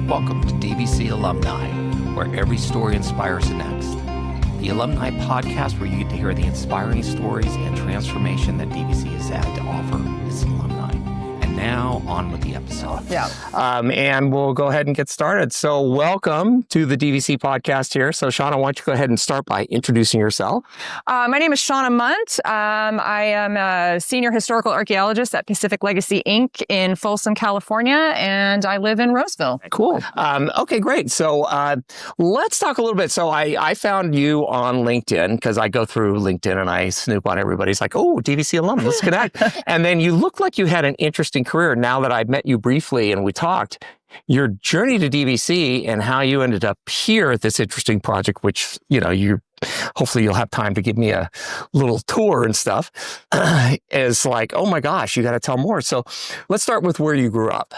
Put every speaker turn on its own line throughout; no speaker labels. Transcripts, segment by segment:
Welcome to DVC Alumni, where every story inspires the next. The Alumni podcast where you get to hear the inspiring stories and transformation that DVC has had to offer its alumni. And now, on with the episode.
And we'll go ahead and get started. So welcome to the DVC podcast here. So Shauna, why don't you go ahead and start by introducing yourself?
My name is Shauna Mundt. I am a senior historical archaeologist at Pacific Legacy, Inc. in Folsom, California, and I live in Roseville.
Cool. Okay, great. So let's talk a little bit. So I found you on LinkedIn because I go through LinkedIn and I snoop on everybody's like, oh, DVC alum, let's connect. And then you look like you had an interesting career. Now that I've met you briefly and we talked, your journey to DVC and how you ended up here at this interesting project, which, hopefully you'll have time to give me a little tour and stuff, is like, oh my gosh, you got to tell more. So let's start with where you grew up.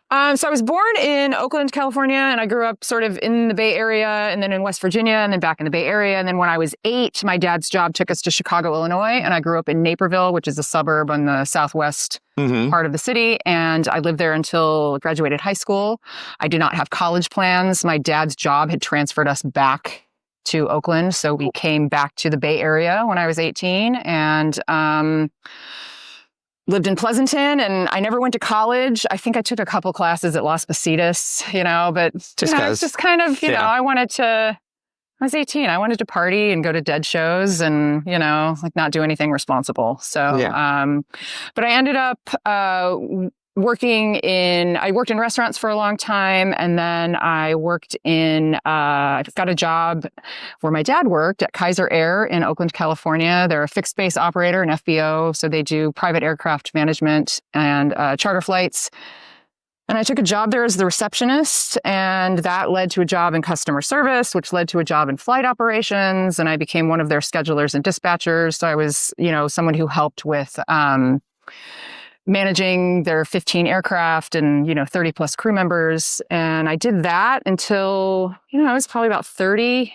So I was born in Oakland, California, and I grew up sort of in the Bay Area and then in West Virginia and then back in the Bay Area. And then when I was 8, my dad's job took us to Chicago, Illinois, and I grew up in Naperville, which is a suburb on the southwest part of the city. And I lived there until I graduated high school. I did not have college plans. My dad's job had transferred us back to Oakland. So we came back to the Bay Area when I was 18 and lived in Pleasanton, and I never went to college. I think I took a couple classes at Las Positas, but it's just kind of, I was 18. I wanted to party and go to dead shows and, not do anything responsible. So, but I ended up working in restaurants for a long time. And then I I got a job where my dad worked at Kaiser Air in Oakland, California. They're a fixed base operator, an FBO. So they do private aircraft management and charter flights. And I took a job there as the receptionist, and that led to a job in customer service, which led to a job in flight operations. And I became one of their schedulers and dispatchers. So I was, someone who helped with, managing their 15 aircraft and, 30 plus crew members. And I did that until, I was probably about 30.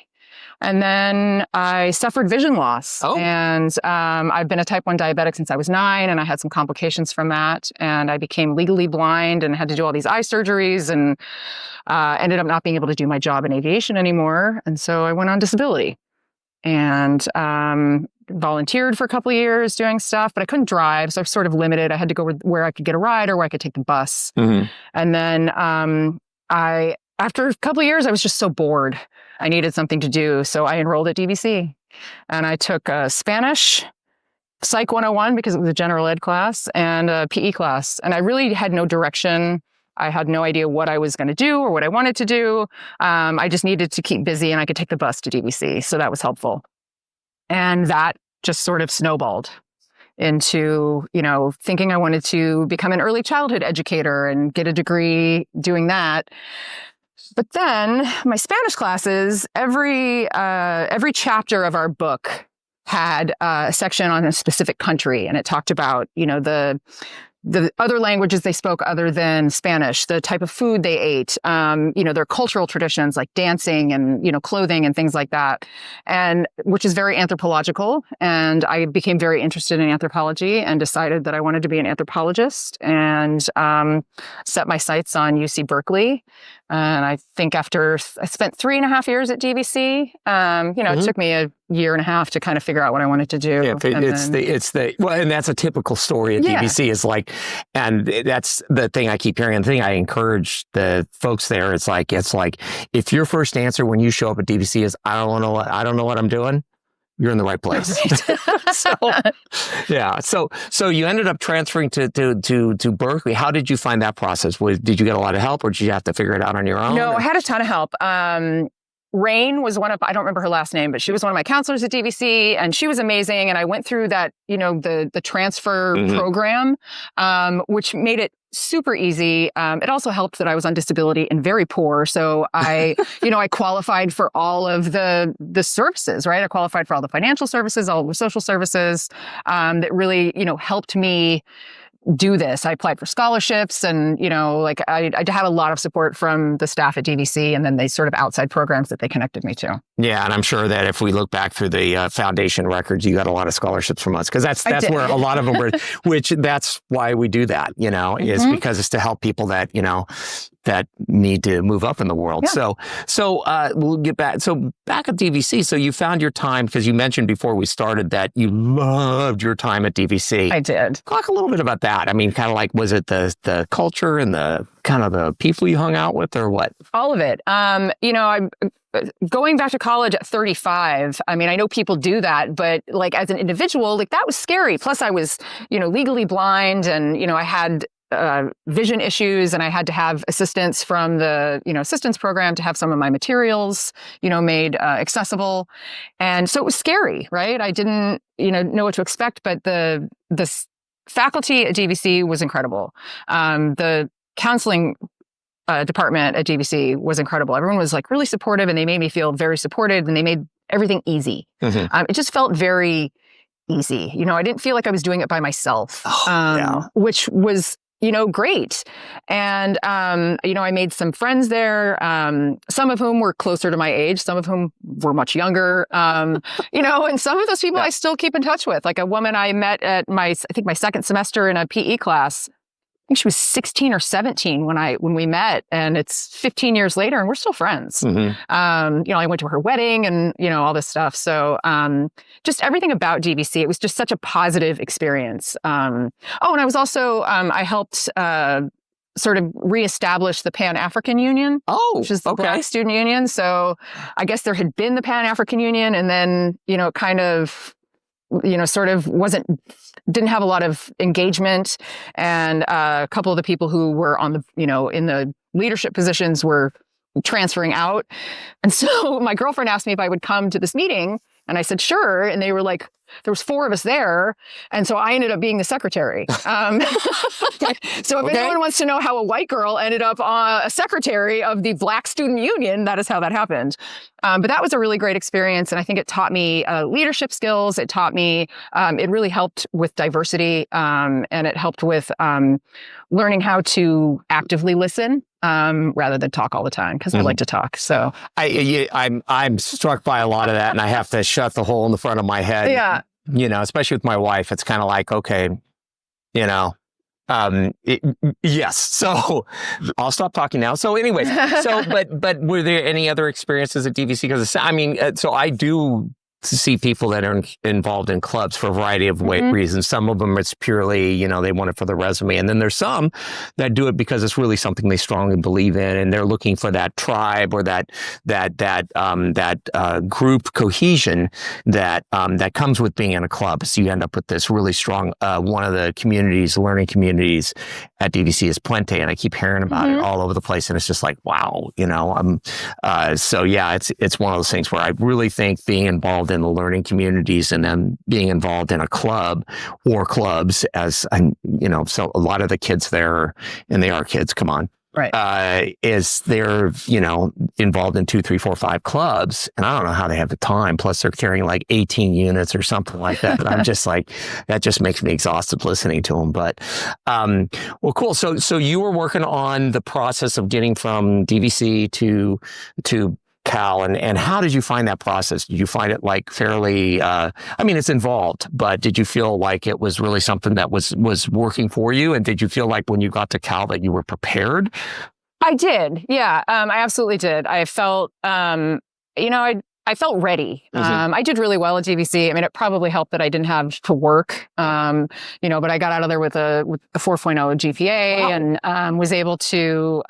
And then I suffered vision loss. Oh. And I've been a type 1 diabetic since I was 9, and I had some complications from that. And I became legally blind and had to do all these eye surgeries and ended up not being able to do my job in aviation anymore. And so I went on disability and volunteered for a couple of years doing stuff, but I couldn't drive. So I was sort of limited. I had to go where I could get a ride or where I could take the bus. Mm-hmm. And then after a couple of years, I was just so bored. I needed something to do. So I enrolled at DVC and I took Spanish, Psych 101 because it was a general ed class, and a PE class. And I really had no direction. I had no idea what I was going to do or what I wanted to do. I just needed to keep busy and I could take the bus to DVC. So that was helpful. And that just sort of snowballed into, thinking I wanted to become an early childhood educator and get a degree doing that. But then my Spanish classes, every chapter of our book had a section on a specific country. And it talked about, the other languages they spoke other than Spanish, the type of food they ate, their cultural traditions like dancing and, clothing and things like that, and which is very anthropological. And I became very interested in anthropology and decided that I wanted to be an anthropologist and set my sights on UC Berkeley. And I think after I spent 3.5 years at DVC, it took me a year and a half to kind of figure out what I wanted to do.
Yeah, and that's a typical story at DVC is like, and that's the thing I keep hearing. And the thing I encourage the folks there, it's like, if your first answer when you show up at DVC is, I don't know what I'm doing, you're in the right place. So you ended up transferring to Berkeley. How did you find that process? Did you get a lot of help or did you have to figure it out on your own?
No, I had a ton of help. Rain was I don't remember her last name, but she was one of my counselors at DVC and she was amazing. And I went through that, the transfer program, which made it super easy. It also helped that I was on disability and very poor. So I, I qualified for all of the services, right? I qualified for all the financial services, all the social services, that really, helped me do this. I applied for scholarships and, I had a lot of support from the staff at DVC and then they sort of outside programs that they connected me to.
Yeah. And I'm sure that if we look back through the foundation records, you got a lot of scholarships from us because that's where a lot of them were, which that's why we do that, is because it's to help people that, that need to move up in the world.
Yeah.
So we'll get back. So back at DVC, so you found your time, because you mentioned before we started that you loved your time at DVC.
I did.
Talk a little bit about that. I mean, kind of like, was it the culture and the kind of the people you hung out with, or what?
All of it. I'm going back to college at 35. I mean, I know people do that, but like as an individual, like that was scary. Plus I was, legally blind, and, I had vision issues, and I had to have assistance from the, assistance program to have some of my materials, made accessible. And so it was scary, right? I didn't, know what to expect, but the faculty at DVC was incredible. The counseling department at DVC was incredible. Everyone was like really supportive, and they made me feel very supported, and they made everything easy. Mm-hmm. It just felt very easy. I didn't feel like I was doing it by myself, which was, great. And, I made some friends there, some of whom were closer to my age, some of whom were much younger, and some of those people I still keep in touch with. Like a woman I met at my second semester in a PE class. I think she was 16 or 17 when we met, and it's 15 years later, and we're still friends. Mm-hmm. I went to her wedding, and all this stuff. So just everything about DVC, it was just such a positive experience. And I was also I helped sort of reestablish the Pan-African Union, which is the Black Student Union. So I guess there had been the Pan-African Union, and then it kind of sort of didn't have a lot of engagement. And a couple of the people who were on the, in the leadership positions were transferring out. And so my girlfriend asked me if I would come to this meeting, and I said, sure. And they were like, there was 4 of us there. And so I ended up being the secretary. So if anyone wants to know how a white girl ended up a secretary of the Black Student Union, that is how that happened. But that was a really great experience. And I think it taught me leadership skills. It taught me, it really helped with diversity. And it helped with learning how to actively listen rather than talk all the time, because I like to talk. So
I'm struck by a lot of that, and I have to shut the hole in the front of my head.
Yeah.
Especially with my wife, it's kind of like, okay, yes. So I'll stop talking now. So anyway, but were there any other experiences at DVC? Because so I do see people that are involved in clubs for a variety of reasons. Some of them it's purely, they want it for the resume. And then there's some that do it because it's really something they strongly believe in, and they're looking for that tribe or that group cohesion that comes with being in a club. So you end up with this really strong, one of the learning communities at DVC is Puente, and I keep hearing about it all over the place. And it's just like, wow, so yeah, it's one of those things where I really think being involved in the learning communities and then being involved in a club or clubs so a lot of the kids there, and they are kids, come on.
Right.
Is they're, involved in 2, 3, 4, 5 clubs. And I don't know how they have the time. Plus they're carrying like 18 units or something like that. And I'm just like, that just makes me exhausted listening to them. But, well, cool. So you were working on the process of getting from DVC to Cal, and how did you find that process? Did you find it like fairly, it's involved, but did you feel like it was really something that was working for you? And did you feel like when you got to Cal that you were prepared?
I did. Yeah, I absolutely did. I felt, I felt ready. I did really well at DVC. It probably helped that I didn't have to work, but I got out of there with a 4.0 GPA. Wow. And was able to,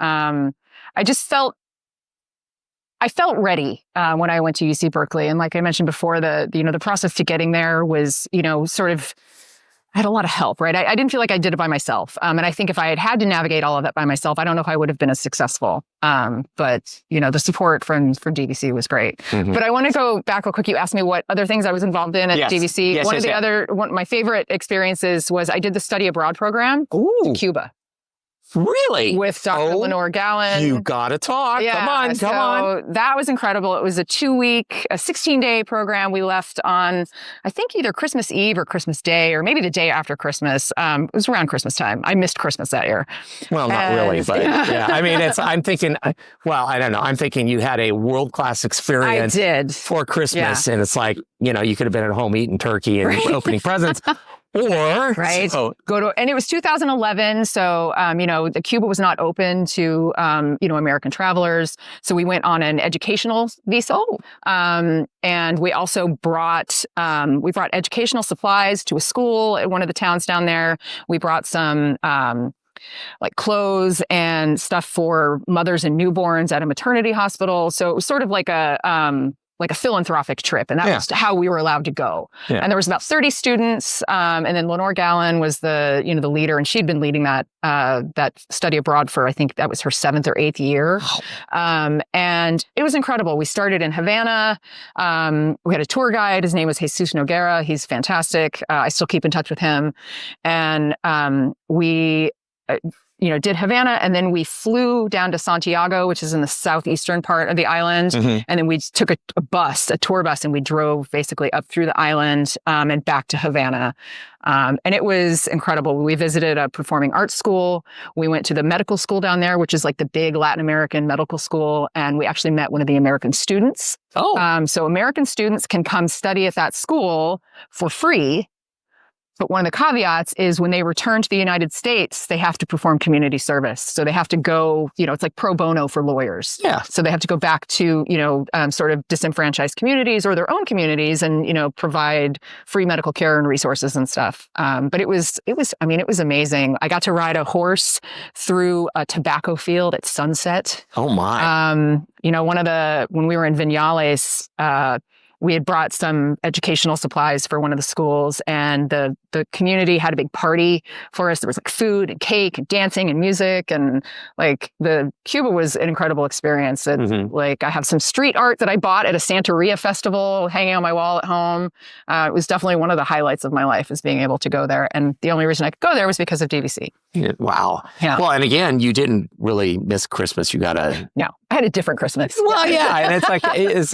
I felt ready when I went to UC Berkeley. And like I mentioned before, the process to getting there was, sort of, I had a lot of help, right? I didn't feel like I did it by myself. And I think if I had to navigate all of that by myself, I don't know if I would have been as successful. But, the support from DVC was great. Mm-hmm. But I want to go back real quick. You asked me what other things I was involved in at DVC. One of my favorite experiences was I did the study abroad program to Cuba.
Really?
With Dr. Lenore Gallen.
You gotta talk.
Yeah,
Come on.
That was incredible. It was a 16-day program. We left on, I think, either Christmas Eve or Christmas Day, or maybe the day after Christmas. It was around Christmas time. I missed Christmas that year.
Well, not really, but yeah. I'm thinking, I don't know. I'm thinking you had a world-class experience.
I did.
For Christmas. Yeah. And it's like, you could have been at home eating turkey and opening presents. Or
right?
So,
And it was 2011. So, the Cuba was not open to, American travelers. So we went on an educational visa. And we also brought educational supplies to a school at one of the towns down there. We brought some, like clothes and stuff for mothers and newborns at a maternity hospital. So it was sort of like a philanthropic trip. And that was how we were allowed to go. Yeah. And there was about 30 students. And then Lenore Gallen was the leader, and she'd been leading that study abroad for, I think that was her 7th or 8th year. And it was incredible. We started in Havana. We had a tour guide. His name was Jesus Noguera. He's fantastic. I still keep in touch with him. And we did Havana, and then we flew down to Santiago, which is in the southeastern part of the island. Mm-hmm. And then we took a tour bus, and we drove basically up through the island and back to Havana. And it was incredible. We visited a performing arts school. We went to the medical school down there, which is like the big Latin American medical school. And we actually met one of the American students. So American students can come study at that school for free. But one of the caveats is when they return to the United States, they have to perform community service. So they have to go, it's like pro bono for lawyers. Yeah. So they have to go back to, sort of disenfranchised communities or their own communities and, provide free medical care and resources and stuff. But it was amazing. I got to ride a horse through a tobacco field at sunset.
Oh my.
When we were in Viñales, we had brought some educational supplies for one of the schools, and the community had a big party for us. There was like food and cake and dancing and music, and like the Cuba was an incredible experience. Like I have some street art that I bought at a Santeria festival hanging on my wall at home. It was definitely one of the highlights of my life, is being able to go there. And the only reason I could go there was because of DVC.
Yeah, wow.
Yeah.
Well, and again, you didn't really miss Christmas. You got
No, I had a different Christmas.
Well, yeah. And it's like, it's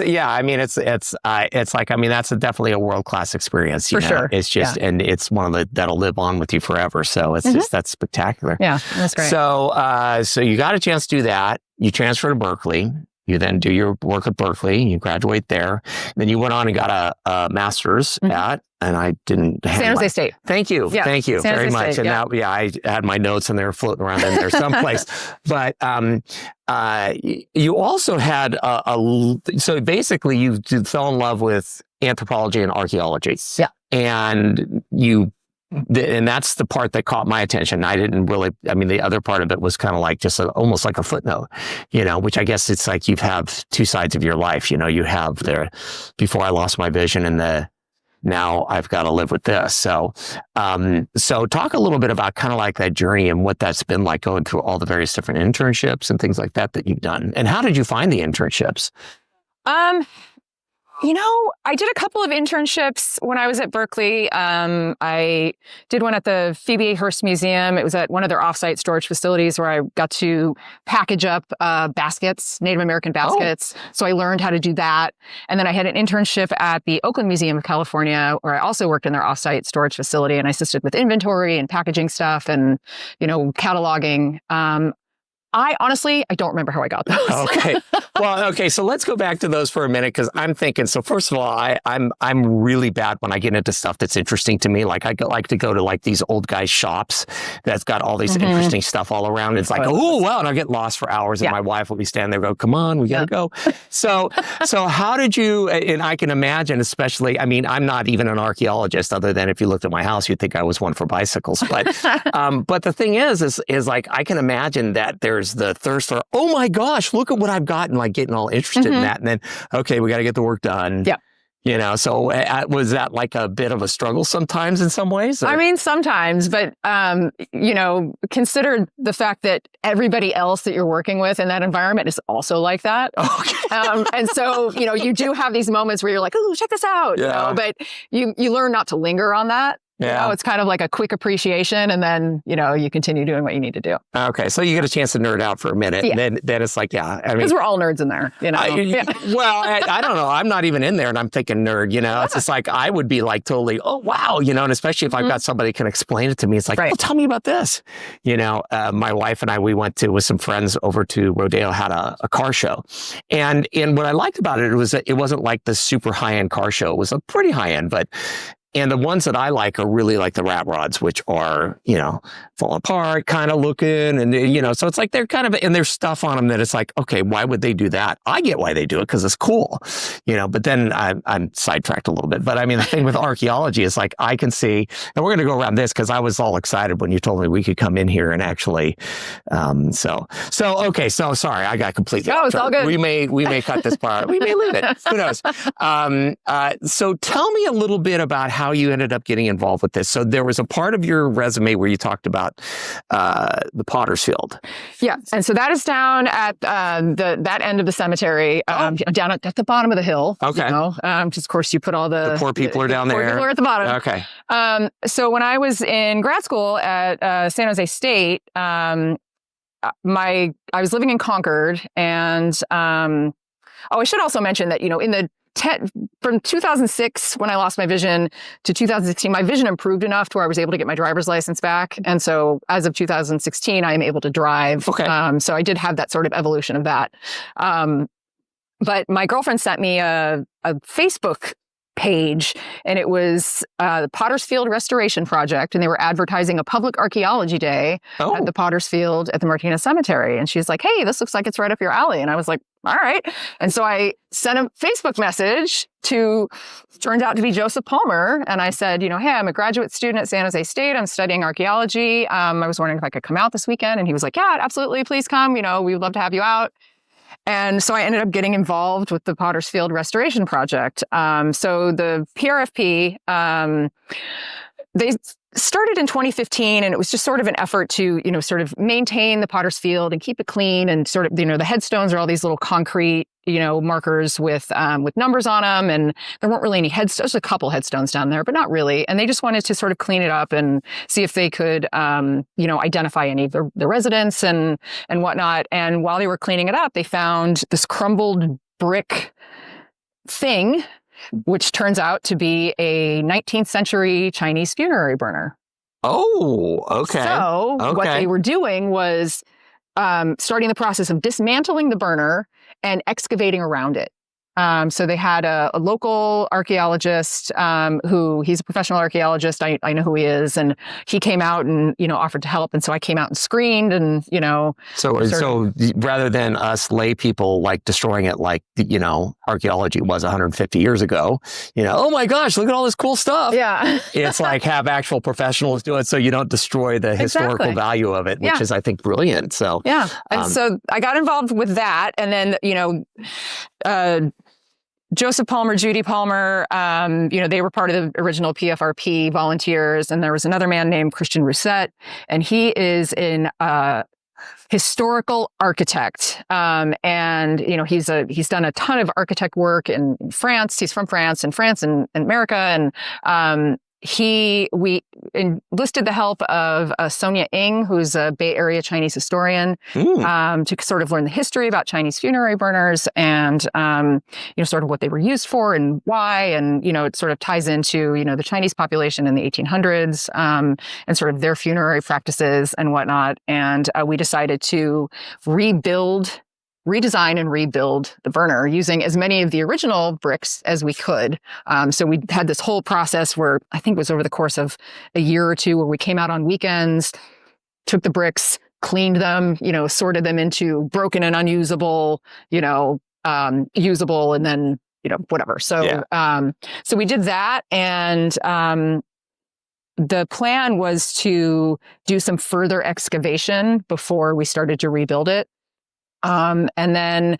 that's definitely a world-class experience.
For sure.
It's just, and it's one of that'll live on with you forever. So it's just, that's spectacular.
Yeah, that's great.
So, so you got a chance to do that. You transfer to Berkeley. You then do your work at Berkeley. You graduate there. Then you went on and got a master's at, and I didn't have
San Jose State.
Thank you.
Yeah.
Thank you
San
very
Jose
much.
State,
And now, I had my notes and they're floating around in there someplace. But you also had so basically you fell in love with anthropology and archaeology. Yeah. And and that's the part that caught my attention. I didn't really, the other part of it was kind of like just almost like a footnote, which I guess it's like you have two sides of your life. You have before I lost my vision and now I've got to live with this. So, so talk a little bit about kind of like that journey and what that's been like going through all the various different internships and things like that you've done. And how did you find the internships?
I did a couple of internships when I was at Berkeley. I did one at the Phoebe A. Hearst Museum. It was at one of their offsite storage facilities where I got to package up baskets, Native American baskets. Oh. So I learned how to do that. And then I had an internship at the Oakland Museum of California, where I also worked in their offsite storage facility and I assisted with inventory and packaging stuff and, cataloging. I don't remember how I got those.
Okay. Well, okay. So let's go back to those for a minute, because I'm thinking. So first of all, I'm really bad when I get into stuff that's interesting to me. Like I like to go to like these old guys' shops that's got all these interesting stuff all around. It's like, oh wow, and I get lost for hours, and my wife will be standing there, go, come on, we gotta go. So how did you? And I can imagine, especially. I'm not even an archaeologist, other than if you looked at my house, you'd think I was one for bicycles. But but the thing is like I can imagine that there's the thirst for, oh my gosh, look at what I've got, and like getting all interested in that. And then, okay, we got to get the work done. Yeah. So was that like a bit of a struggle sometimes in some ways? Or?
Sometimes, but, consider the fact that everybody else that you're working with in that environment is also like that. Okay. And so, you do have these moments where you're like, oh, check this out. But you learn not to linger on that. Yeah. It's kind of like a quick appreciation, and then, you continue doing what you need to do. Okay.
So you get a chance to nerd out for a minute. Yeah. And then it's like,
because we're all nerds in there,
Well, I don't know. I'm not even in there and I'm thinking nerd, It's just like, I would be like totally, oh, wow, and especially if I've got somebody who can explain it to me. It's like, well, tell me about this. My wife and I, we went with some friends over to Rodeo, had a car show. And what I liked about it was that it wasn't like the super high-end car show. It was a pretty high-end, but And the ones that I like are really like the rat rods, which are, falling apart, kind of looking. And, so it's like they're kind of, and there's stuff on them that it's like, okay, why would they do that? I get why they do it because it's cool, but then I'm sidetracked a little bit. But I mean, the thing with archaeology is like, I can see, and we're going to go around this because I was all excited when you told me we could come in here and actually, so sorry, I got completely.
No, it's all good.
We may cut this part. We may leave it. Who knows? So tell me a little bit about how you ended up getting involved with this. So there was a part of your resume where you talked about the Potter's Field.
Yeah, and so that is down at that end of the cemetery, down at the bottom of the hill.
Okay.
Just of course you put all the
poor people are down there.
Poor people are at the bottom.
Okay.
So when I was in grad school at San Jose State, I was living in Concord, and I should also mention that in the from 2006, when I lost my vision, to 2016, my vision improved enough to where I was able to get my driver's license back. And so as of 2016, I am able to drive.
Okay.
So I did have that sort of evolution of that. But my girlfriend sent me a Facebook page, and it was the Potter's Field Restoration Project, and they were advertising a public archaeology day at the Potter's Field at the Martinez Cemetery. And she's like, hey, this looks like it's right up your alley. And I was like, all right. And so I sent a Facebook message turned out to be Joseph Palmer. And I said, hey, I'm a graduate student at San Jose State. I'm studying archaeology. I was wondering if I could come out this weekend. And he was like, yeah, absolutely. Please come. We would love to have you out. And so I ended up getting involved with the Potter's Field Restoration Project. So the PRFP, they started in 2015, and it was just sort of an effort to, sort of maintain the Potter's Field and keep it clean, and sort of, the headstones are all these little concrete, markers with numbers on them, and there weren't really any headstones. There's a couple headstones down there, but not really. And they just wanted to sort of clean it up and see if they could, identify any of the residents and whatnot. And while they were cleaning it up, they found this crumbled brick thing, which turns out to be a 19th century Chinese funerary burner.
Oh, okay.
So what they were doing was starting the process of dismantling the burner and excavating around it. So they had a local archaeologist who, he's a professional archaeologist. I know who he is. And he came out and, offered to help. And so I came out and screened and,
So rather than us lay people like destroying it like, archaeology was 150 years ago, oh my gosh, look at all this cool stuff.
Yeah.
It's like have actual professionals do it so you don't destroy the historical value of it, which is, I think, brilliant. So,
yeah. And so I got involved with that. And then, Joseph Palmer, Judy Palmer, they were part of the original PFRP volunteers. And there was another man named Christian Rousset, and he is an historical architect. And he's done a ton of architect work in France. He's from France and America. And we enlisted the help of Sonia Ng, who's a Bay Area Chinese historian, to sort of learn the history about Chinese funerary burners and, sort of what they were used for and why. And, it sort of ties into, the Chinese population in the 1800s, and sort of their funerary practices and whatnot. And we decided to redesign and rebuild the burner using as many of the original bricks as we could. So we had this whole process where I think it was over the course of a year or two, where we came out on weekends, took the bricks, cleaned them, sorted them into broken and unusable, usable, and then, whatever. So, so we did that. And, the plan was to do some further excavation before we started to rebuild it. And then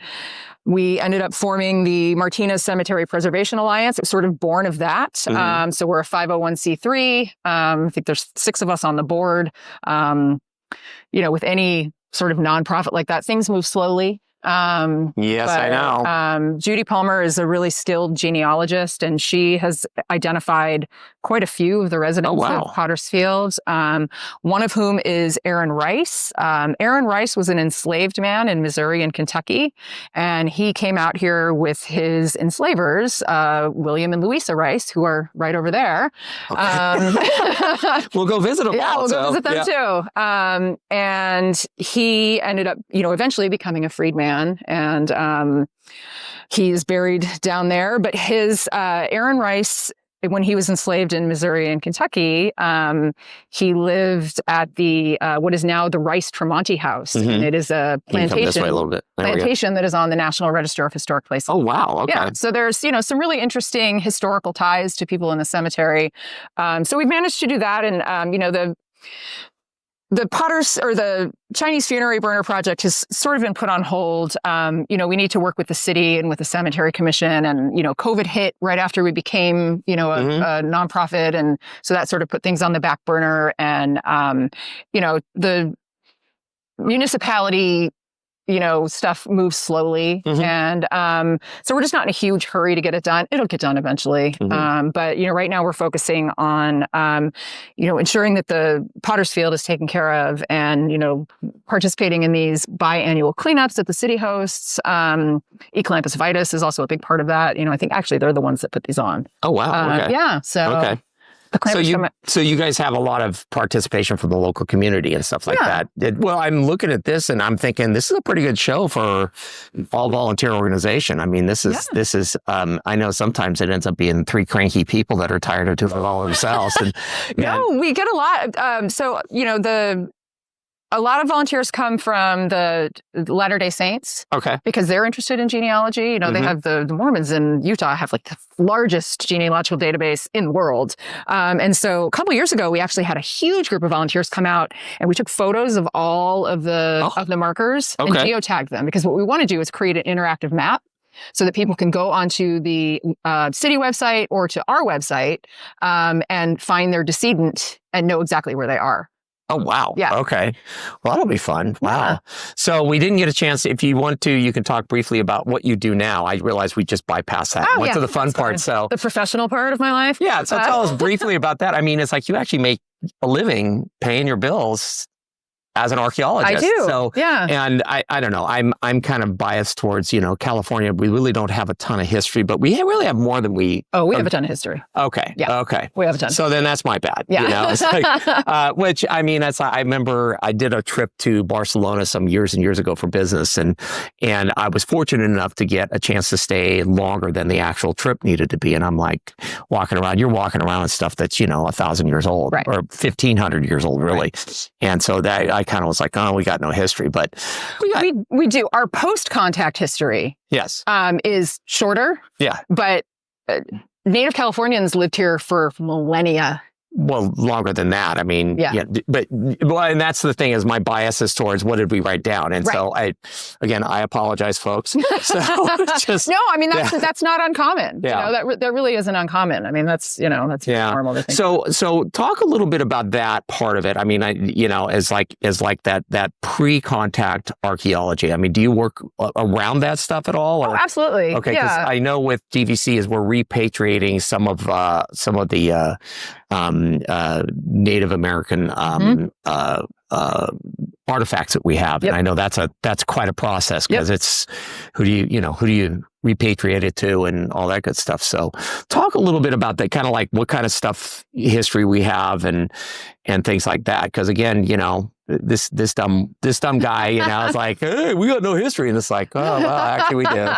we ended up forming the Martinez Cemetery Preservation Alliance. It was sort of born of that. Mm-hmm. So we're a 501c3. I think there's 6 of us on the board. With any sort of nonprofit like that, things move slowly.
Yes, I know.
Judy Palmer is a really skilled genealogist, and she has identified quite a few of the residents of Potter's Field, one of whom is Aaron Rice. Aaron Rice was an enslaved man in Missouri and Kentucky, and he came out here with his enslavers, William and Louisa Rice, who are right over there. Okay.
We'll go visit them.
Yeah, we'll go visit them too. And he ended up, eventually becoming a freedman. And he's buried down there. But his Aaron Rice when he was enslaved in Missouri and Kentucky, he lived at the what is now the Rice Tremonti House, and it is a plantation.
This way a little bit.
Plantation that is on the National Register of Historic Places.
Oh wow! Okay.
Yeah, so there's some really interesting historical ties to people in the cemetery. So we've managed to do that, and the Potters or the Chinese funerary burner project has sort of been put on hold. We need to work with the city and with the cemetery commission, and COVID hit right after we became a nonprofit, and so that sort of put things on the back burner. And the municipality stuff moves slowly. And so we're just not in a huge hurry to get it done. It'll get done eventually. But right now we're focusing on, ensuring that the Potter's Field is taken care of, and, participating in these biannual cleanups that the city hosts. Ecolampus Vitus is also a big part of that. I think actually they're the ones that put these on.
Oh, wow. Okay.
Yeah. So.
Okay. So you guys have a lot of participation from the local community and stuff like that. Well, I'm looking at this and I'm thinking this is a pretty good show for all volunteer organization. I mean, this is. I know sometimes it ends up being three cranky people that are tired of doing it all themselves. And
no, we get a lot. A lot of volunteers come from the Latter-day Saints.
Okay.
Because they're interested in genealogy. They have the Mormons in Utah have like the largest genealogical database in the world. And so a couple of years ago, we actually had a huge group of volunteers come out, and we took photos of all of the markers and geotagged them, because what we want to do is create an interactive map so that people can go onto the city website or to our website and find their decedent and know exactly where they are.
Oh, wow.
Yeah.
Okay. Well, that'll be fun. Wow.
Yeah.
So we didn't get a chance. If you want to, you can talk briefly about what you do now. I realize we just bypassed that. Went to the fun part. So
the professional part of my life.
Yeah. So tell us briefly about that. I mean, it's like you actually make a living paying your bills as an archaeologist.
I do.
So,
yeah.
And I don't know. I'm kind of biased towards, California. We really don't have a ton of history, but we really have more than we.
Oh, we have a ton of history.
Okay.
Yeah.
Okay.
We have a ton.
So then that's my bad.
Yeah.
It's like, which I mean, I remember I did a trip to Barcelona some years and years ago for business, and I was fortunate enough to get a chance to stay longer than the actual trip needed to be. And I'm like you're walking around with stuff that's 1,000 years old,
right,
or 1,500 years old, really.
Right.
And so that I kind of was like, oh, we got no history, but
we do. Our post-contact history,
yes,
is shorter.
Yeah,
but Native Californians lived here for millennia.
Well, longer than that. I mean, and that's the thing, is my bias is towards what did we write down, and so I apologize, folks. So just
no, I mean that's not uncommon.
Yeah,
that really isn't uncommon. I mean that's normal to think.
So talk a little bit about that part of it. I mean, as like that pre-contact archaeology. I mean, do you work around that stuff at all?
Or? Oh, absolutely.
Okay, because I know with DVC is we're repatriating some of the Native American artifacts that we have, and I know that's quite a process, because it's who do you repatriate it to and all that good stuff. So talk a little bit about that, kind of like what kind of stuff, history we have and things like that, because again, this dumb guy, is like, hey, we got no history, and it's like, oh, well, actually we do.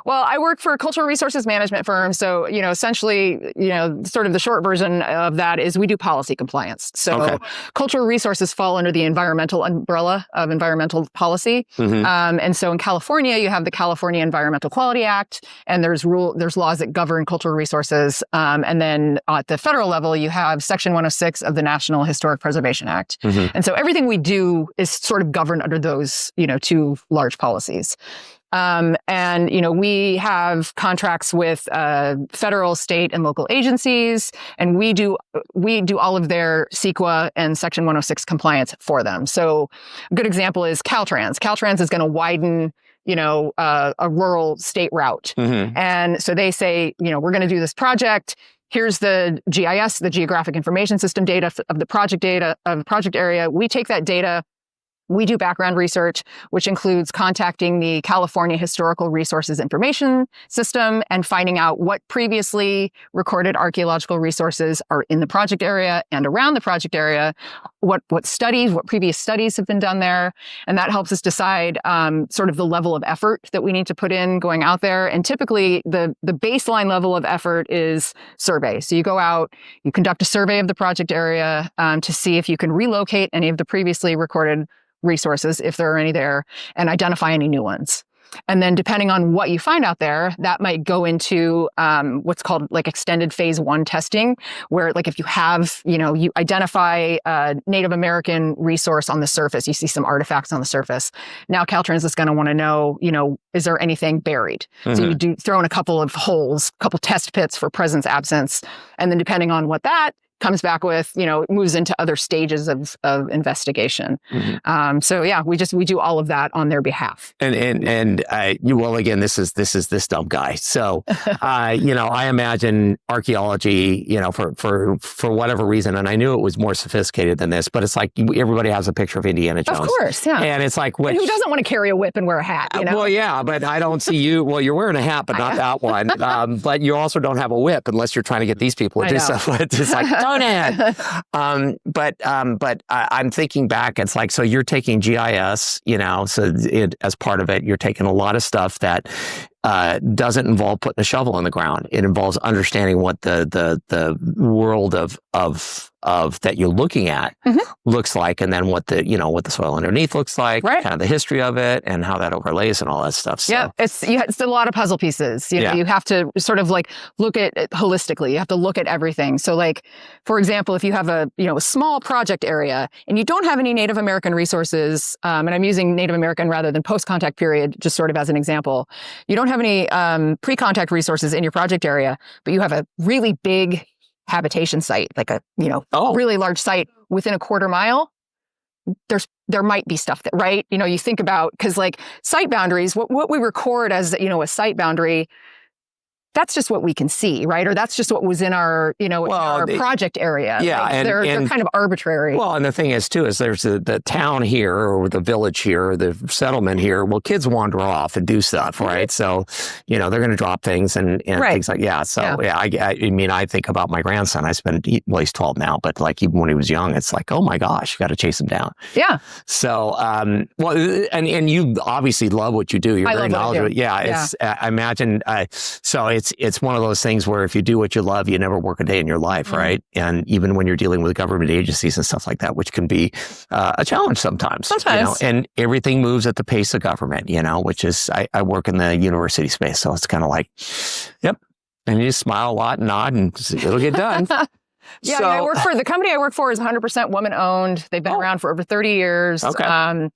Well, I work for a cultural resources management firm, so essentially, sort of the short version of that is we do policy compliance. So cultural resources fall under the environmental umbrella of environmental policy, and so in California, you have the California Environmental Quality Act, and there's laws that govern cultural resources, and then at the federal level, you have Section 106 of the National Historic Preservation Act, and so everything we do is sort of governed under those, two large policies. And, we have contracts with federal, state, and local agencies, and we do all of their CEQA and Section 106 compliance for them. So a good example is Caltrans. Caltrans is going to widen a rural state route. And so they say, we're going to do this project. Here's the GIS, the Geographic Information System data of the project area. We take that data, We do background research, which includes contacting the California Historical Resources Information System and finding out what previously recorded archaeological resources are in the project area and around the project area, what previous studies have been done there. And that helps us decide sort of the level of effort that we need to put in going out there. And typically the baseline level of effort is survey. So you go out, you conduct a survey of the project area to see if you can relocate any of the previously recorded resources, if there are any there, and identify any new ones. And then depending on what you find out there, that might go into what's called like extended phase 1 testing, where like if you have, you identify a Native American resource on the surface, you see some artifacts on the surface. Now Caltrans is going to want to know, is there anything buried? Mm-hmm. So you do throw in a couple of holes, a couple test pits for presence, absence. And then depending on what that comes back with, it moves into other stages of investigation. Mm-hmm. So yeah, we do all of that on their behalf.
Well, again, this is this dumb guy. So, I imagine archaeology, for whatever reason, and I knew it was more sophisticated than this, but it's like everybody has a picture of Indiana Jones.
Of course, yeah.
And it's like,
who doesn't want to carry a whip and wear a hat?
Well, yeah, but I don't see you. Well, you're wearing a hat, but not that one. But you also don't have a whip unless you're trying to get these people to do stuff. It's just like, don't it. But I'm thinking back, it's like, so you're taking GIS, as part of it, you're taking a lot of stuff that doesn't involve putting a shovel in the ground. It involves understanding what the world of that you're looking at mm-hmm. looks like, and then what the soil underneath looks like, right. kind of the history of it, and how that overlays and all that stuff. So.
Yeah, it's a lot of puzzle pieces. You have to sort of like look at it holistically. You have to look at everything. So, like for example, if you have a small project area and you don't have any Native American resources, and I'm using Native American rather than post-contact period, just sort of as an example, you don't have any pre-contact resources in your project area, but you have a really big habitation site, like a really large site within a quarter mile. There might be stuff that, right? You think about, because like site boundaries, what we record as a site boundary, that's just what we can see, right? Or that's just what was in our, our project area.
Yeah,
like they're kind of arbitrary.
Well, and the thing is, too, is there's the town here, or the village here, or the settlement here. Well, kids wander off and do stuff, right? So, they're going to drop things and right. things like So, I think about my grandson. He's 12 now, but like even when he was young, it's like, oh my gosh, you got to chase him down.
Yeah.
So, and you obviously love what you do. You're very knowledgeable. Yeah. I imagine. So it's one of those things where if you do what you love, you never work a day in your life, mm-hmm. right? And even when you're dealing with government agencies and stuff like that, which can be a challenge sometimes. And everything moves at the pace of government, which is, I work in the university space, so it's kind of like, yep. And you just smile a lot and nod and it'll get done.
Yeah, so, the company I work for is 100% woman-owned. They've been around for over 30 years.
Okay.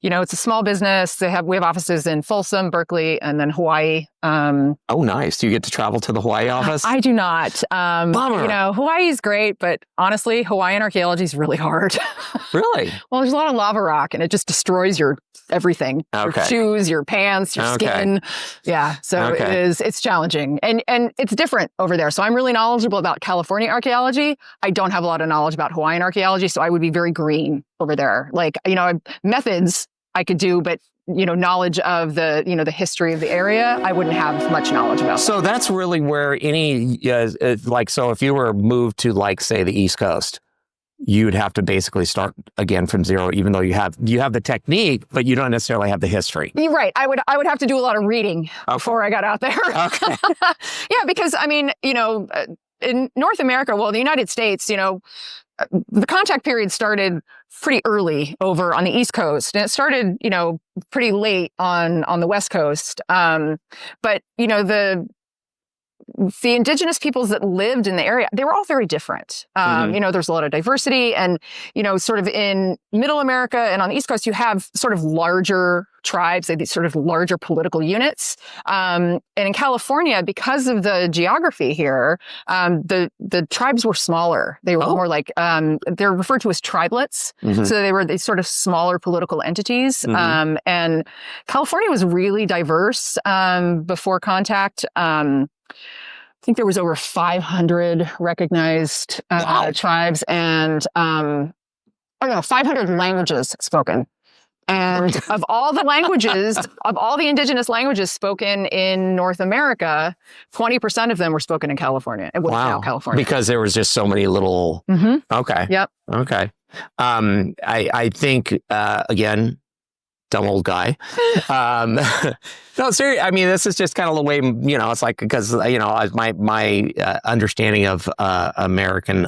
It's a small business. We have offices in Folsom, Berkeley, and then Hawaii.
Nice. Do you get to travel to the Hawaii office?
I do not.
Bummer.
Hawaii is great, but honestly, Hawaiian archaeology is really hard.
Really?
Well, there's a lot of lava rock, and it just destroys your everything.
Okay.
Your shoes, your pants, your skin. Yeah. So it's challenging. And it's different over there. So I'm really knowledgeable about California archaeology. I don't have a lot of knowledge about Hawaiian archaeology, so I would be very green over there. Like, methods I could do, but knowledge of the history of the area, I wouldn't have much knowledge about.
So that's really where so if you were moved to, like, say, the East Coast, you'd have to basically start again from zero, even though you have the technique, but you don't necessarily have the history.
You're right. I would have to do a lot of reading before I got out there.
Okay.
Yeah, because in North America, the United States, the contact period started pretty early over on the East Coast, and it started, pretty late on the West Coast. But the indigenous peoples that lived in the area, they were all very different. Mm-hmm. There's a lot of diversity, and, sort of in Middle America and on the East Coast, you have sort of larger tribes, these sort of larger political units. And in California, because of the geography here, the tribes were smaller. They were more like, they're referred to as tribelets. Mm-hmm. So they were these sort of smaller political entities. Mm-hmm. And California was really diverse before contact. I think there was over 500 recognized tribes and 500 languages spoken. And of all the languages, of all the indigenous languages spoken in North America, 20% of them were spoken in California. It was now California.
Because there was just so many little. Okay.
Yep.
Okay. I think again, dumb old guy. No, seriously. I mean, this is just kind of the way, it's like, because, my understanding of American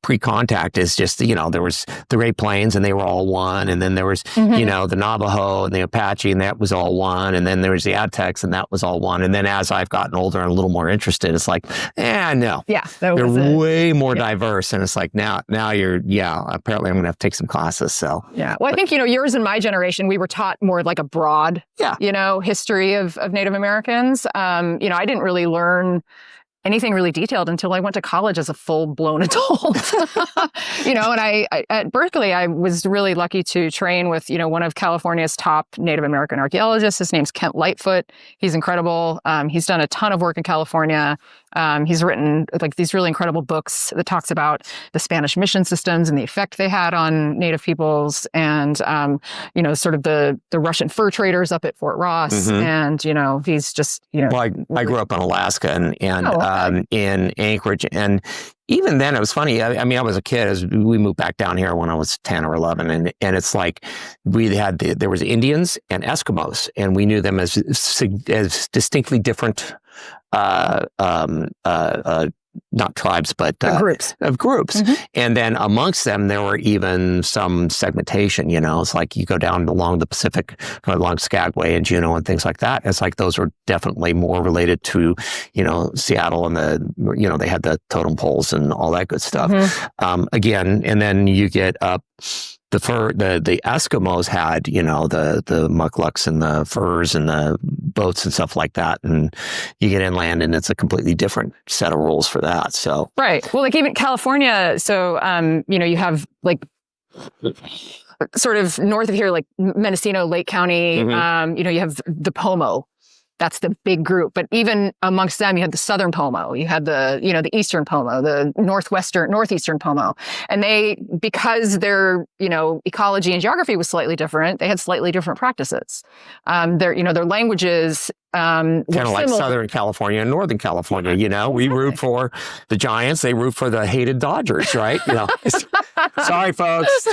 pre-contact is just, there was the Great Plains and they were all one. And then there was, the Navajo and the Apache and that was all one. And then there was the Aztecs and that was all one. And then as I've gotten older and a little more interested, it's like, no.
Yeah.
They're way more diverse. And it's like, now you're, apparently I'm going to have to take some classes. So.
Yeah. Well, I think, yours and my generation, we were taught more like a broad, history of Native Americans. I didn't really learn anything really detailed until I went to college as a full-blown adult. And I at Berkeley, I was really lucky to train with, one of California's top Native American archaeologists. His name's Kent Lightfoot. He's incredible. He's done a ton of work in California. He's written like these really incredible books that talks about the Spanish mission systems and the effect they had on Native peoples and, sort of the Russian fur traders up at Fort Ross. And, he's just,
Well, I grew up in Alaska and in Anchorage. And even then it was funny. I mean, I was a kid as we moved back down here when I was 10 or 11. And it's like there was Indians and Eskimos, and we knew them as distinctly different not tribes, but
groups.
And then amongst them, there were even some segmentation, it's like you go down along the Pacific, along Skagway and Juneau and things like that. It's like those were definitely more related to, Seattle and they had the totem poles and all that good stuff. Again, and then you get up the Eskimos had, the mucklucks and the furs and the boats and stuff like that. And you get inland and it's a completely different set of rules for that. So.
Right. Well, like even California. So, you have like sort of north of here, like Mendocino, Lake County, you have the Pomo. That's the big group. But even amongst them, you had the Southern Pomo, you had the Eastern Pomo, the Northeastern Pomo. And because their, ecology and geography was slightly different, they had slightly different practices. Their languages,
kind of like Southern California and Northern California, we root for the Giants, they root for the hated Dodgers, right? Sorry, folks.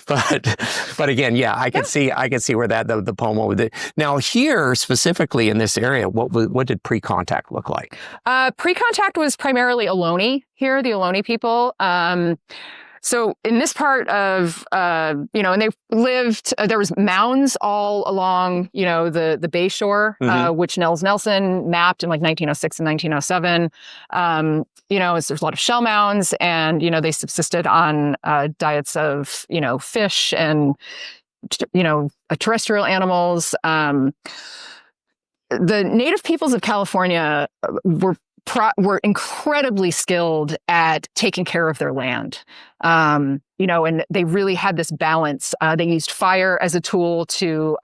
But again, I can see where the Pomo would. Now here, specifically in this area, what did pre-contact look like?
Pre-contact was primarily Ohlone here, the Ohlone people. So in this part of, and they lived, there was mounds all along, the Bay Shore, which Nels Nelson mapped in like 1906 and 1907. There's a lot of shell mounds and, they subsisted on diets of, fish and, terrestrial animals. The native peoples of California were incredibly skilled at taking care of their land. And they really had this balance. They used fire as a tool to,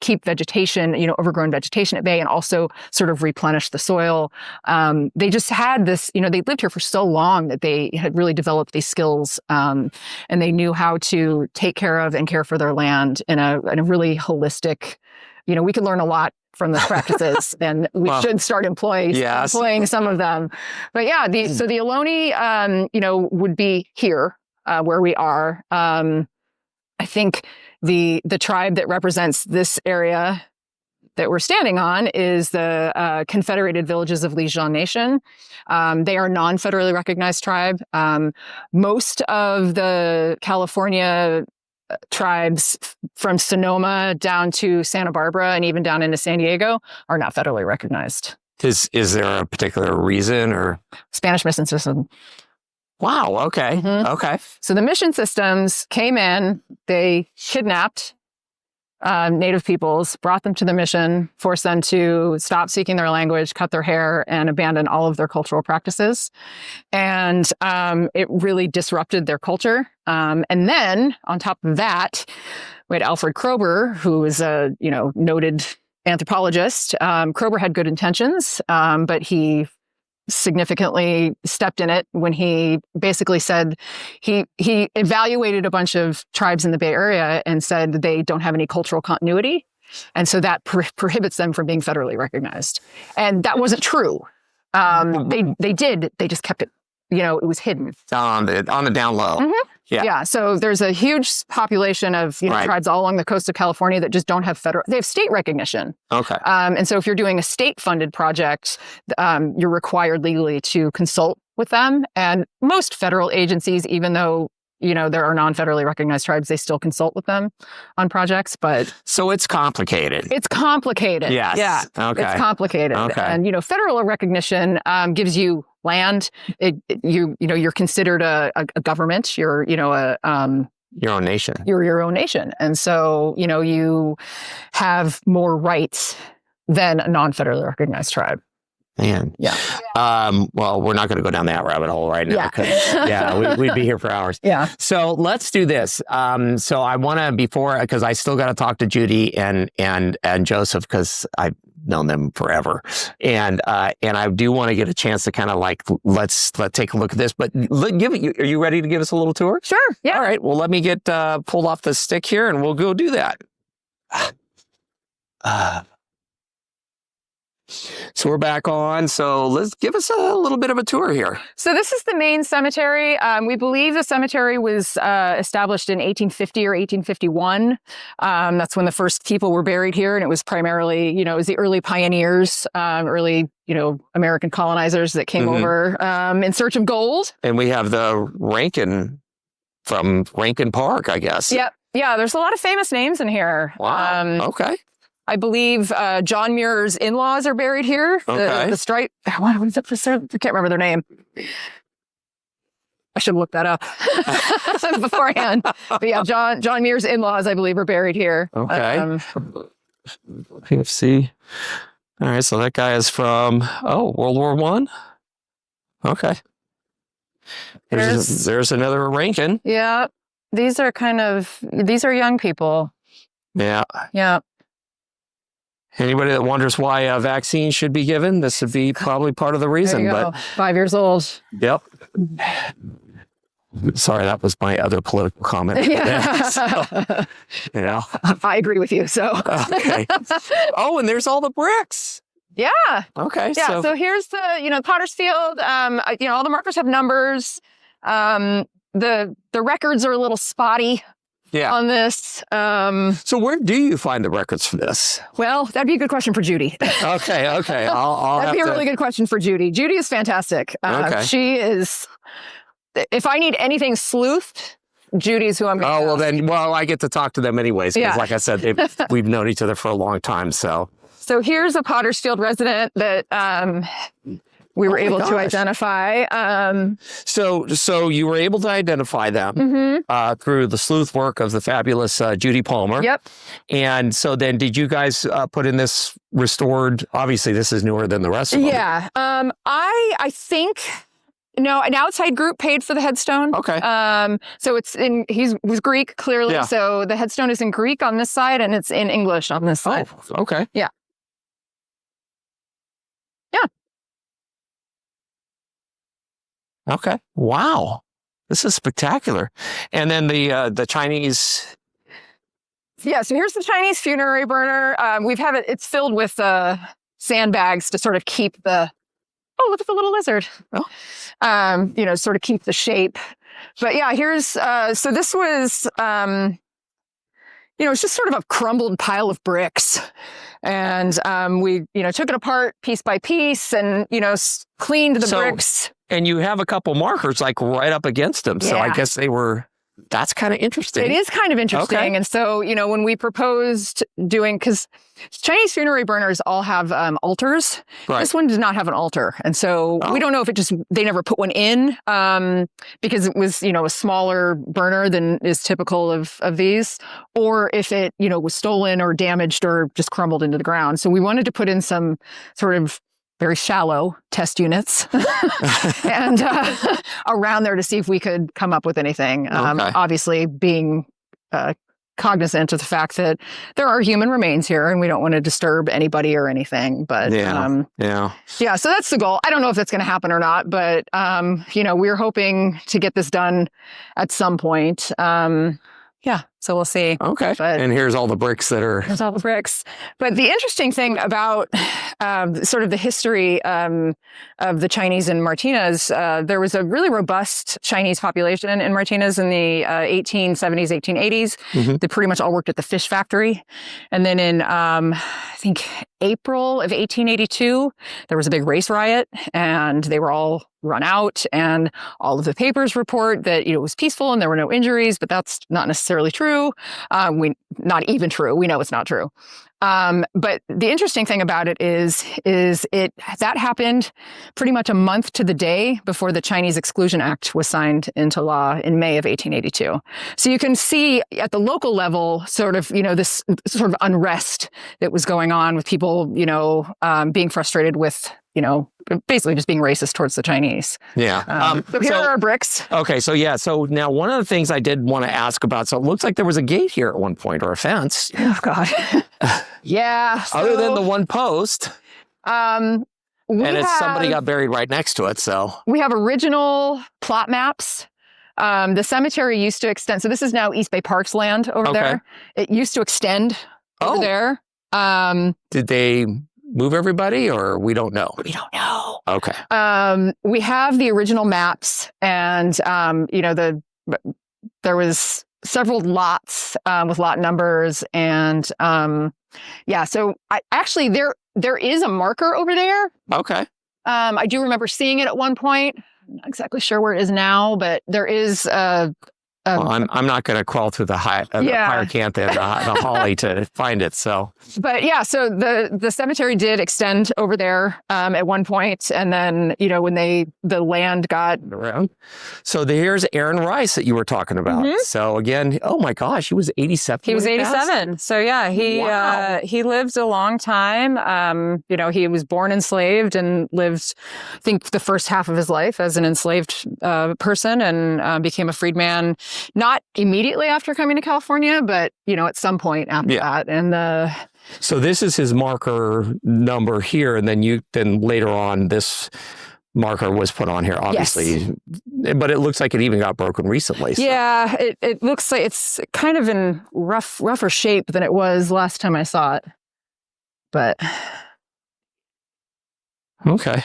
keep vegetation, overgrown vegetation at bay and also sort of replenish the soil. They just had this, they lived here for so long that they had really developed these skills, and they knew how to take care of and care for their land in a really holistic, we could learn a lot from the practices, and we should start employing some of them. But so the Ohlone, would be here where we are. I think the tribe that represents this area that we're standing on is the Confederated Villages of Lijon Nation. They are a non-federally recognized tribe. Most of the California tribes from Sonoma down to Santa Barbara and even down into San Diego are not federally recognized.
Is there a particular reason or?
Spanish mission system.
Wow. Okay. Okay.
So the mission systems came in, they kidnapped Native peoples, brought them to the mission, forced them to stop speaking their language, cut their hair, and abandon all of their cultural practices. And it really disrupted their culture. And then on top of that, we had Alfred Kroeber, who was a noted anthropologist. Kroeber had good intentions, but he significantly stepped in it when he basically said he evaluated a bunch of tribes in the Bay Area and said that they don't have any cultural continuity. And so that prohibits them from being federally recognized. And that wasn't true. They did. They just kept it, it was hidden.
On the down low.
Mm-hmm.
Yeah.
So there's a huge population of tribes all along the coast of California that just don't have they have state recognition.
Okay.
And so if you're doing a state-funded project, you're required legally to consult with them. And most federal agencies, even though there are non-federally recognized tribes, they still consult with them on projects. But
so it's complicated.
It's complicated.
Yes.
Yeah.
Okay.
It's complicated.
Okay.
And federal recognition gives you land. You're considered a government. You're your own nation. You're your own nation, and so you have more rights than a non-federally recognized tribe.
Man.
Yeah.
Well, we're not going to go down that rabbit hole right now.
Yeah.
We'd be here for hours.
Yeah.
So let's do this. So I want to, because I still got to talk to Judy and Joseph, because I've known them forever. And I do want to get a chance to kind of let's take a look at this, but are you ready to give us a little tour?
Sure. Yeah.
All right. Well, let me get pulled off the stick here and we'll go do that. So we're back on. So let's give us a little bit of a tour here.
So this is the main cemetery. We believe the cemetery was established in 1850 or 1851. That's when the first people were buried here. And it was primarily, it was the early pioneers, early, American colonizers that came over in search of gold.
And we have the Rankin from Rankin Park, I guess.
Yep. Yeah, there's a lot of famous names in here.
Wow. Okay.
I believe John Muir's in-laws are buried here.
Okay.
The stripe. What is it? I can't remember their name. I should have looked that up beforehand. But yeah, John Muir's in-laws, I believe, are buried here.
Okay. PFC. All right. So that guy is from World War I. Okay. There's another Rankin.
Yeah. These are young people.
Yeah.
Yeah.
Anybody that wonders why a vaccine should be given, this would be probably part of the reason.
There you go. 5 years old.
Yep. Sorry, that was my other political comment.
Yeah. I agree with you. So.
Okay. Oh, and there's all the bricks.
Yeah.
Okay.
Yeah. So here's the Potter's Field. All the markers have numbers. The records are a little spotty.
Yeah.
On this.
So where do you find the records for this?
Well, that'd be a good question for Judy.
Okay.
That'd be a really good question for Judy. Judy is fantastic.
Okay.
She is, if I need anything sleuthed, Judy's who I'm going to ask.
I get to talk to them anyways. Because like I said, we've known each other for a long time. So
here's a Potter's Field resident that we were able to identify.
So you were able to identify them through the sleuth work of the fabulous Judy Palmer.
Yep.
And so then did you guys put in this restored, obviously this is newer than the rest of them.
Yeah. I think, no, an outside group paid for the headstone.
Okay.
So he was Greek, clearly.
Yeah.
So the headstone is in Greek on this side and it's in English on this side.
Oh, okay.
Yeah.
Okay. Wow. This is spectacular. And then the Chinese.
Yeah. So here's the Chinese funerary burner. It's filled with sandbags to sort of keep look at the little lizard. Oh. Sort of keep the shape. But yeah, here's, so this was, it's just sort of a crumbled pile of bricks. And we, took it apart piece by piece and, cleaned the bricks.
And you have a couple markers like right up against them. So I guess that's kind of interesting.
It is kind of interesting.
Okay.
And so, when we proposed because Chinese funerary burners all have altars.
Right.
This one does not have an altar. And so we don't know if they never put one in because it was, a smaller burner than is typical of these, or if it, was stolen or damaged or just crumbled into the ground. So we wanted to put in some sort of very shallow test units and around there to see if we could come up with anything.
Okay.
Obviously being cognizant of the fact that there are human remains here and we don't want to disturb anybody or anything. But yeah, so that's the goal. I don't know if that's going to happen or not, but we're hoping to get this done at some point. Yeah, so we'll see.
Okay. And here's all the bricks that are...
Here's all the bricks. But the interesting thing about sort of the history of the Chinese in Martinez, there was a really robust Chinese population in Martinez in the 1870s, 1880s. Mm-hmm. They pretty much all worked at the fish factory. And then in, I think, April of 1882, there was a big race riot, and they were all run out, and all of the papers report that it was peaceful and there were no injuries, but that's not necessarily true. Not even true. We know it's not true. But the interesting thing about it is that happened pretty much a month to the day before the Chinese Exclusion Act was signed into law in May of 1882. So you can see at the local level, sort of, this sort of unrest that was going on with people, being frustrated with, basically just being racist towards the Chinese.
Yeah.
So here are our bricks.
Okay. So now one of the things I did want to ask about, so it looks like there was a gate here at one point, or a fence.
Oh, God. Yeah.
Other than the one post. And somebody got buried right next to it, so.
We have original plot maps. The cemetery used to extend. So this is now East Bay Park's land over there. It used to extend over there.
Did they move everybody, or we don't know?
We don't know.
Okay.
We have the original maps, and there was several lots with lot numbers, and so there is a marker over there.
Okay.
I do remember seeing it at one point. I'm not exactly sure where it is now, but there is
well, I'm not going to crawl through the hieracanthe and the holly to find it. So,
but yeah, so the cemetery did extend over there at one point, and then when the land got
around. So here's Aaron Rice that you were talking about. Mm-hmm. So again, oh my gosh, he was 87.
He was 87. So yeah, he lived a long time. He was born enslaved and lived, I think, the first half of his life as an enslaved person, and became a freedman. Not immediately after coming to California, but, at some point after that. And
so this is his marker number here. And then later on, this marker was put on here, obviously. Yes. But it looks like it even got broken recently. So.
Yeah, it looks like it's kind of in rougher shape than it was last time I saw it. But.
Okay.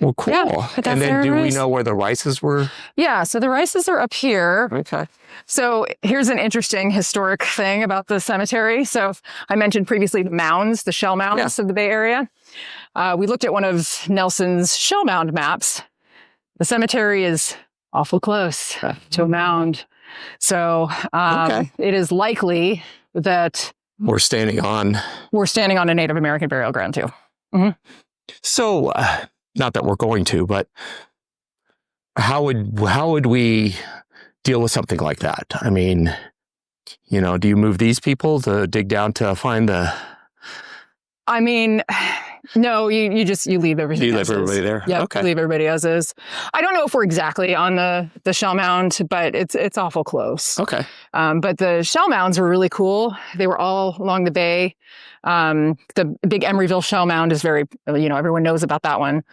Well, cool.
Yeah,
and then do we know where the Rices were?
Yeah, so the Rices are up here.
Okay.
So here's an interesting historic thing about the cemetery. So I mentioned previously the mounds, the shell mounds of the Bay Area. We looked at one of Nelson's shell mound maps. The cemetery is awful close to a mound. So it is likely that
we're standing on
a Native American burial ground too. Mm-hmm.
So, not that we're going to, but how would we deal with something like that? I mean, do you move these people to dig down to find the?
I mean, no, you leave everything.
You leave everybody there.
Yeah,
okay.
Leave everybody as is. I don't know if we're exactly on the shell mound, but it's awful close.
Okay.
But the shell mounds were really cool. They were all along the bay. The big Emeryville shell mound is very, everyone knows about that one.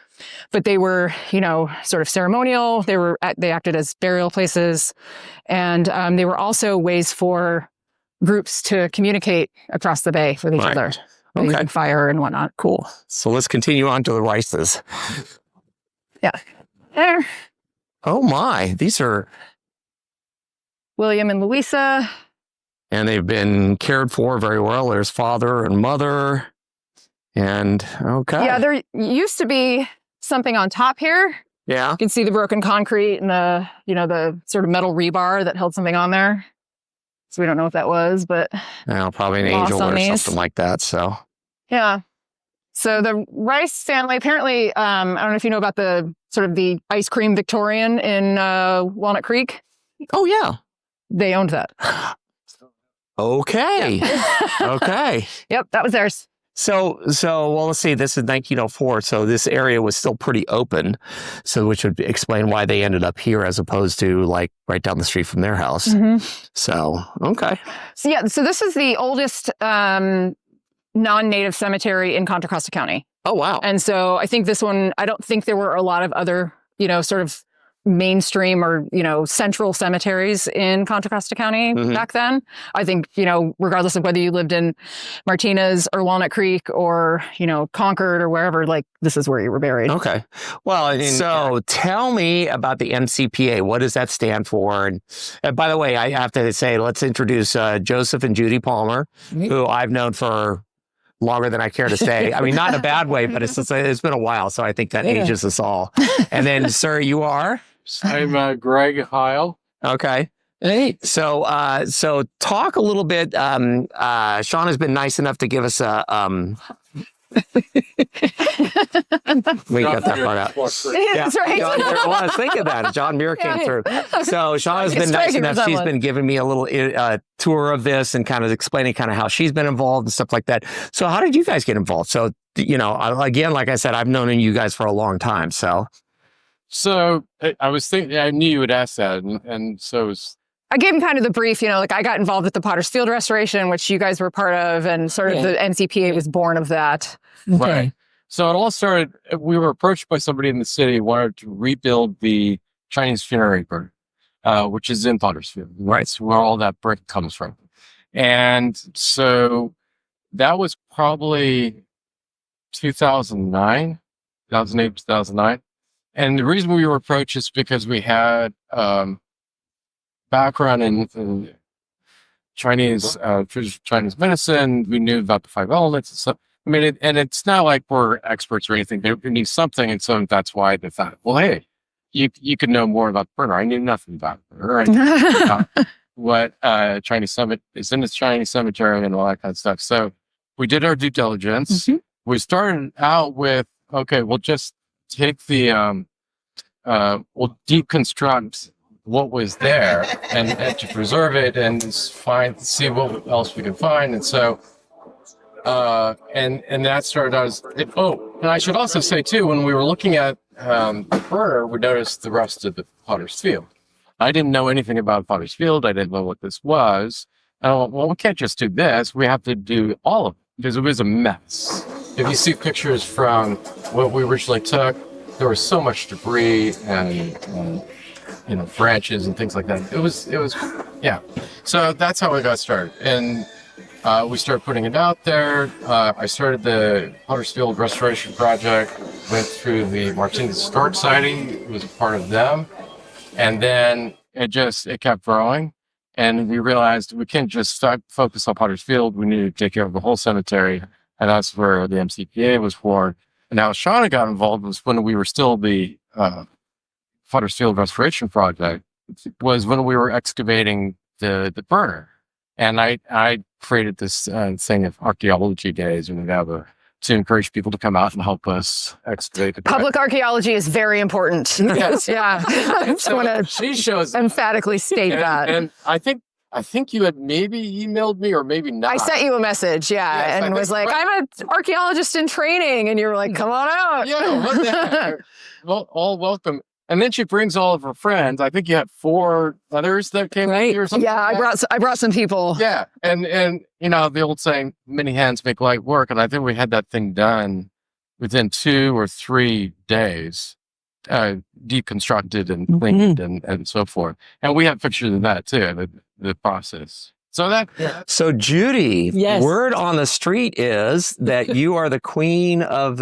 But they were, sort of ceremonial. They acted as burial places, and they were also ways for groups to communicate across the bay with each other. Using fire and whatnot.
Cool. So let's continue on to the Rices.
Yeah. There.
Oh my, these are
William and Louisa.
And they've been cared for very well. There's father and mother. And
yeah, there used to be something on top here.
Yeah.
You can see the broken concrete and the sort of metal rebar that held something on there. So we don't know what that was, but
probably an angel or something like that. So
yeah. So the Rice family apparently, I don't know if you know about the sort of the ice cream Victorian in Walnut Creek.
Oh yeah,
they owned that.
Okay.
Yep.
Okay.
Yep, that was theirs.
Well, let's see. This is 1904, so this area was still pretty open. So, which would explain why they ended up here as opposed to like right down the street from their house. So, okay.
So this is the oldest non-native cemetery in Contra Costa County.
Oh, wow.
And so I think this one, I don't think there were a lot of other, sort of mainstream or, central cemeteries in Contra Costa County back then. I think, regardless of whether you lived in Martinez or Walnut Creek or, Concord or wherever, like this is where you were buried.
Okay. Well, so tell me about the MCPA. What does that stand for? And by the way, I have to say, let's introduce Joseph and Judy Palmer, who I've known for longer than I care to say. I mean, not in a bad way, but it's been a while. So I think that ages us all. And then, sir, you are?
I'm Greg Heil.
Okay. Hey. So talk a little bit. Shauna's been nice enough to give us a. We got that part out.
That's right.
Well, I was thinking that John Muir came through. So Shauna's been nice enough. She's been giving me a little tour of this and kind of explaining kind of how she's been involved and stuff like that. So how did you guys get involved? So, again, like I said, I've known you guys for a long time.
So I was thinking, I knew you would ask that. And so
I gave him kind of the brief, I got involved with the Potter's Field restoration, which you guys were part of, and sort of the NCPA was born of that.
Okay. Right. So it all started, we were approached by somebody in the city who wanted to rebuild the Chinese funerary burn, which is in Potter's Field. Right. It's where all that brick comes from. And so that was probably 2008, 2009. And the reason we were approached is because we had background in Chinese Chinese medicine. We knew about the 5 elements and stuff. I mean, and it's not like we're experts or anything. They need something, and so that's why they thought, well, hey, you could know more about the burner. I knew nothing about the burner. What Chinese summit is in the Chinese cemetery and all that kind of stuff. So we did our due diligence. We started out with, okay, we'll just take the we'll deconstruct what was there and to preserve it and see what else we can find. And so and that started as and I should also say too, when we were looking at the burner, we noticed the rest of the Potter's Field. I didn't know anything about Potter's Field. I didn't know what this was. Well, we can't just do this. We have to do all of it because it was a mess. If you see pictures from what we originally took, there was so much debris and branches and things like that. It was yeah. So that's how we got started, and we started putting it out there. I started the Potter's Field Restoration Project. Went through the Martinez Historic Society. Was a part of them, and then it kept growing, and we realized we can't just focus on Potter's Field. We need to take care of the whole cemetery, and that's where the MCPA was born. And how Shauna got involved was when we were still the Potter's Field Restoration Project, was when we were excavating the burner. And I created this thing of archaeology days, and we'd have to encourage people to come out and help us excavate the
public archaeology is very important.
Yes.
Yeah. I just want to emphatically state that.
And I think you had maybe emailed me or maybe not.
I sent you a message, yes, and was like, I'm an archaeologist in training. And you were like, come on out.
Yeah, what the heck? Well, all welcome. And then she brings all of her friends. I think you had 4 others that came here or something.
Yeah, I brought some people.
Yeah. And the old saying, many hands make light work. And I think we had that thing done within 2 or 3 days. Deconstructed and cleaned and so forth. And we have pictures of that too, the process. So
Judy,
yes.
Word on the street is that you are the queen of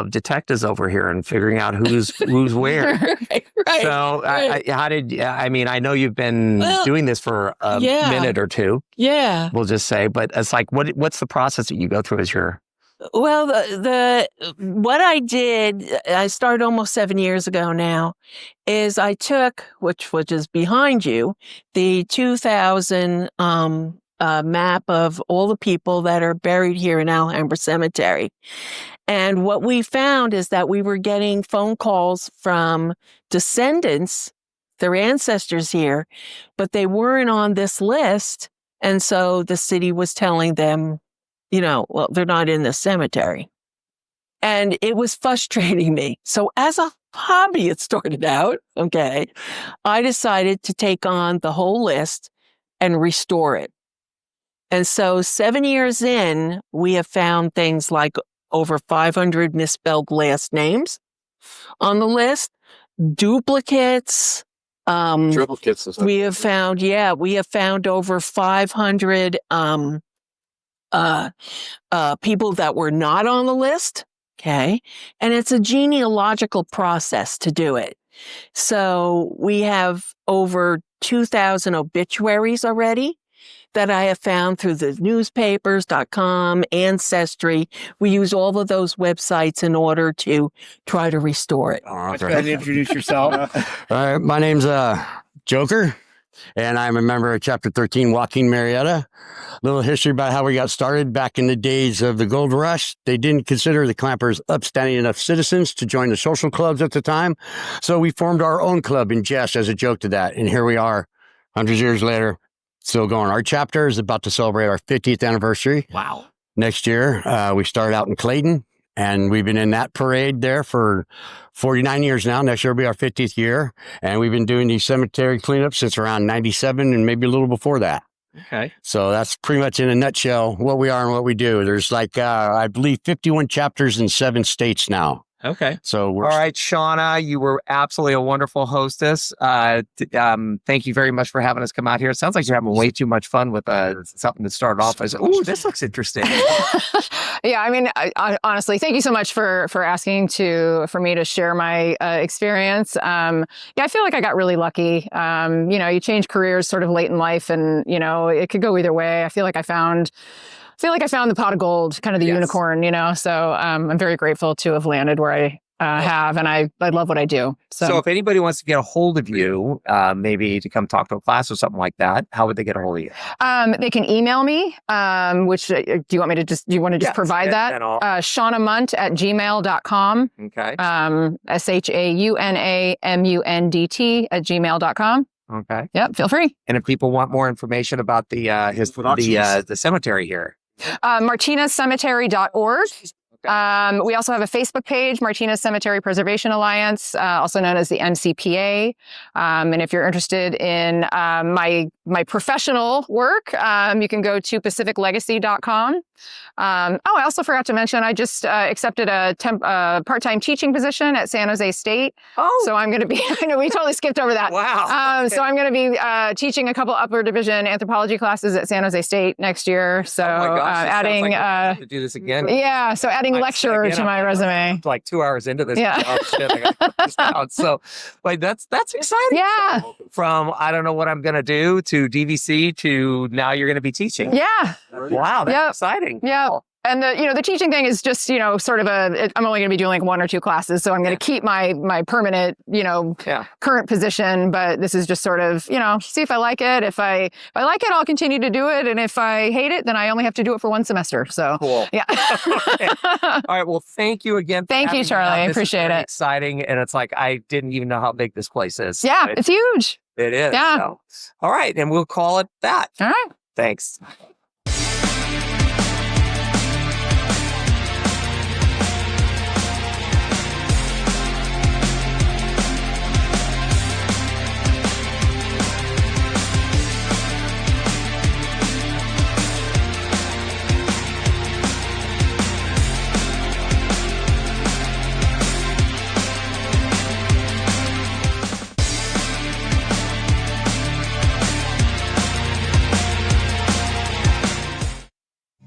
detectives over here and figuring out who's where.
Right.
So
right.
I know you've been doing this for a minute or two.
Yeah.
We'll just say, but it's like, what's the process that you go through as your...
Well, what I did, I started almost 7 years ago now, is I took, which is behind you, the 2000 map of all the people that are buried here in Alhambra Cemetery. And what we found is that we were getting phone calls from descendants, their ancestors here, but they weren't on this list. And so the city was telling them, well, they're not in the cemetery. And it was frustrating me. So as a hobby, it started out, okay, I decided to take on the whole list and restore it. And so 7 years in, we have found things like over 500 misspelled last names on the list, duplicates.
Triplicates.
We have found over 500 people that were not on the list. Okay. And it's a genealogical process to do it. So we have over 2,000 obituaries already that I have found through the newspapers.com, Ancestry. We use all of those websites in order to try to restore it.
Go ahead and introduce yourself. All right. My name's Joker, and I'm a member of Chapter 13, Joaquin Marietta. Little history about how we got started. Back in the days of the gold rush, they didn't consider the Clampers upstanding enough citizens to join the social clubs at the time. So we formed our own club in jest as a joke to that. And here we are, hundreds of years later, still going. Our chapter is about to celebrate our 50th anniversary.
Wow.
Next year, we started out in Clayton, and we've been in that parade there for 49 years now. Next year will be our 50th year. And we've been doing these cemetery cleanups since around 97 and maybe a little before that.
Okay.
So that's pretty much in a nutshell what we are and what we do. There's like, I believe 51 chapters in 7 states now.
Okay.
So we're
all right, Shauna, you were absolutely a wonderful hostess. Thank you very much for having us come out here. It sounds like you're having way too much fun with something that started off as, "Ooh, this looks interesting."
Yeah, I mean, I honestly, thank you so much for asking for me to share my experience. Yeah, I feel like I got really lucky. You change careers sort of late in life, and it could go either way. I feel like I found the pot of gold, kind of the unicorn, So I'm very grateful to have landed where I have, and I love what I do.
So if anybody wants to get a hold of you, maybe to come talk to a class or something like that, how would they get a hold of you?
They can email me, which do you want to just provide that? Shauna Mundt at gmail.com.
Okay.
ShaunaMundt at gmail.com.
Okay.
Yep. Feel free.
And if people want more information about the cemetery here,
martinezcemetery.org. We also have a Facebook page, Martinez Cemetery Preservation Alliance, also known as the MCPA. And if you're interested in my professional work, you can go to pacificlegacy.com. I also forgot to mention, I just accepted a part-time teaching position at San Jose State. Oh. So I'm going to be, I know we totally skipped over that.
Wow.
Okay. So I'm going to be teaching a couple upper division anthropology classes at San Jose State next year. So adding,
to do this again.
Yeah. So adding lecturer to my resume.
Like 2 hours into this.
Yeah.
Oh, shit, I gotta cut this out. So that's exciting.
Yeah.
So, from I don't know what I'm going to do to DVC to now you're going to be teaching.
Yeah.
Wow. That's exciting.
Yeah. And the teaching thing is just, sort of I'm only going to be doing like 1 or 2 classes. So I'm going to keep my permanent, current position. But this is just sort of, see if I like it. If I like it, I'll continue to do it. And if I hate it, then I only have to do it for 1 semester. So
cool.
Yeah.
Okay. All right. Well, thank you again.
Thank you, Charlie. I appreciate it.
Exciting. And it's like, I didn't even know how big this place is.
Yeah. It's huge.
It is.
Yeah.
So. All right. And we'll call it that.
All right.
Thanks.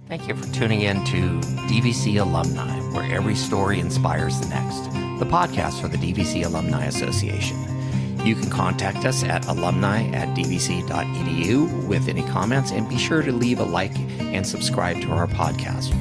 Thank you for tuning in to DVC Alumni, where every story inspires the next, the podcast for the DVC Alumni Association. You can contact us at alumni@dvc.edu with any comments, and be sure to leave a like and subscribe to our podcast.